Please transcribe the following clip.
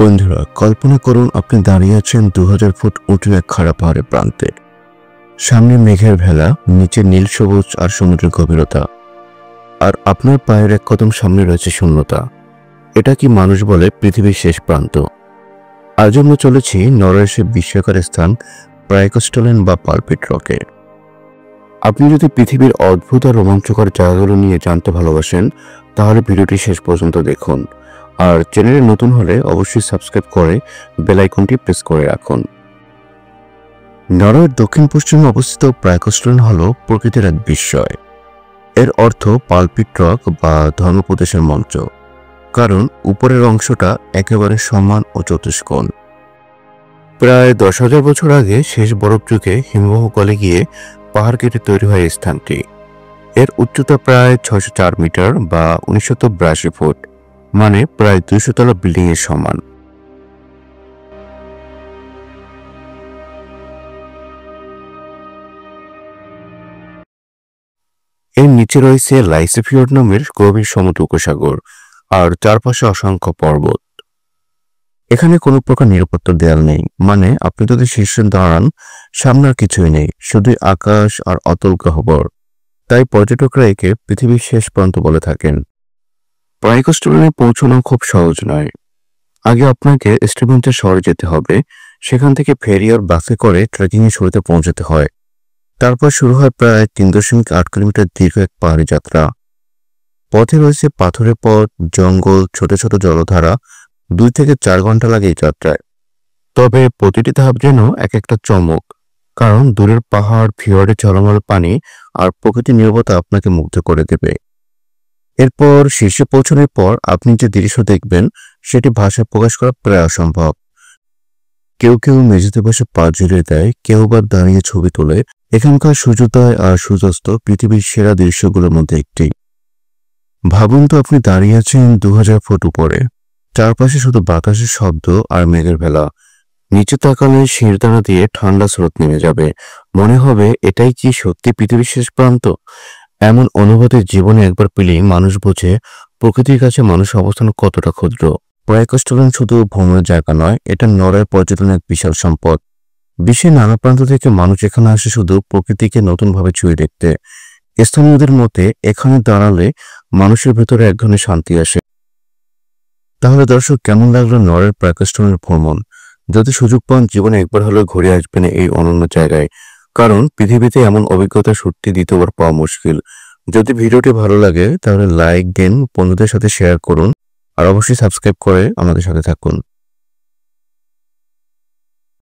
বন্ধুরা, কল্পনা করুন আপনি দাঁড়িয়ে আছেন 2000 ফুট উঁচু এক খাড়া পাহাড়ের প্রান্তে। সামনে মেঘের ভেলা, নিচে নীল সবুজ আর সমুদ্রের গভীরতা, আর আপনার পায়ের এক কদম সামনে রয়েছে শূন্যতা। এটা কি মানুষ বলে পৃথিবীর শেষ প্রান্ত? আজ আমরা চলেছি নরওয়ের বিস্ময়কর স্থান প্রাইকস্টলেন বা পালপিট রকে। আপনি যদি পৃথিবীর অদ্ভুত আর রোমাঞ্চকর জায়গাগুলো নিয়ে জানতে ভালোবাসেন, তাহলে ভিডিওটি শেষ পর্যন্ত দেখুন। আর চ্যানেলে নতুন হলে অবশ্যই সাবস্ক্রাইব করে বেল আইকনটি প্রেস করে রাখুন। নরওয়ের দক্ষিণ পশ্চিমে অবস্থিত প্রাইকস্টলেন হল প্রকৃতির এক বিস্ময়। এর অর্থ পালপিট রক বা ধর্মোপদেশের মঞ্চ, কারণ উপরের অংশটা একেবারে সমান ও চতুষ্কোণ। প্রায় 10,000 বছর আগে শেষ বরফ যুগে হিমবাহ গলে গিয়ে পাহাড় কেটে তৈরি হয় এই স্থানটি। এর উচ্চতা প্রায় 604 মিটার বা 1982 ফুট, মানে প্রায় 200 তলা বিল্ডিং এর সমান। এর নিচে রয়েছে লাইসেফিয়র্ড নামের গভীর সমুদ্র উপসাগর আর চারপাশে অসংখ্য পর্বত। এখানে কোনো প্রকার নিরাপত্তা দেয়াল নেই, মানে আপনি যদি শীর্ষে দাঁড়ান, সামনে আর কিছুই নেই, শুধুই আকাশ আর অতল গহ্বর। তাই পর্যটকরা একে পৃথিবীর শেষ প্রান্ত বলে থাকেন। প্রাইকস্টলেনে পৌঁছানো খুব সহজ নয়। আগে আপনাকে স্টিভেন্টার শহরে যেতে হবে, সেখান থেকে ফেরি আর বাসে করে ট্রেকিংয়ে শুরুতে পৌঁছাতে হয়। তারপর শুরু হয় প্রায় 3.8 কিলোমিটার দীর্ঘ এক পাহাড়ি যাত্রা। পথে রয়েছে পাথুরে পথ, জঙ্গল, ছোট ছোট জলধারা। 2 থেকে 4 ঘন্টা লাগে এই যাত্রায়। তবে প্রতিটি ধাপ যেন এক একটা চমক, কারণ দূরের পাহাড়, ফিওর্ডে ঝলমলে পানি আর প্রকৃতির নীরবতা আপনাকে মুগ্ধ করে দেবে। এরপর শীর্ষে পৌঁছানোর পর আপনি যে দৃশ্য দেখবেন, সেটি ভাষায় প্রকাশ করা প্রায় অসম্ভব। কেউ কেউ মেঝেতে বসে পা ঝুলিয়ে দেয়, কেউ বা দাঁড়িয়ে ছবি তোলে। এখানকার সূর্যোদয় আর সূর্যাস্ত পৃথিবীর সেরা দৃশ্যগুলোর মধ্যে একটি। ভাবুন তো, আপনি দাঁড়িয়ে আছেন 2000 ফুট উপরে, চারপাশে শুধু বাতাসের শব্দ আর মেঘের ভেলা। নিচে তাকালে শিরদাঁড়া দিয়ে ঠান্ডা স্রোত নেমে যাবে, মনে হবে এটাই কি সত্যি পৃথিবীর শেষ প্রান্ত। এমন অনুভূতি জীবনে একবার পেলেই মানুষ বোঝে প্রকৃতির কাছে মানুষের অবস্থান কতটা ক্ষুদ্র। প্রাইকস্টলেন শুধু ভ্রমণের জায়গা নয়, এটা নরওয়ের পর্যটনের এক বিশাল সম্পদ। বিশ্বের নানা প্রান্ত থেকে মানুষ এখানে আসে শুধু প্রকৃতিকে নতুনভাবে ছুঁয়ে দেখতে। স্থানীয়দের মতে এখানে দাঁড়ালে মানুষের ভেতরে এক ধরনের শান্তি আসে। তাহলে দর্শক, কেমন লাগলো নরওয়ের প্রাইকস্টলেনের ভ্রমণ? যদি সুযোগ পান, জীবনে একবার হলেও ঘুরে আসবেন এই অনন্য জায়গায়, কারণ পৃথিবীতে এমন অভিজ্ঞতা সত্যি দ্বিতীয়বার পাওয়া মুশকিল। যদি ভিডিওটি ভালো লাগে তাহলে লাইক দিন, বন্ধুদের সাথে শেয়ার করুন, আর অবশ্যই সাবস্ক্রাইব করে আমাদের সাথে থাকুন।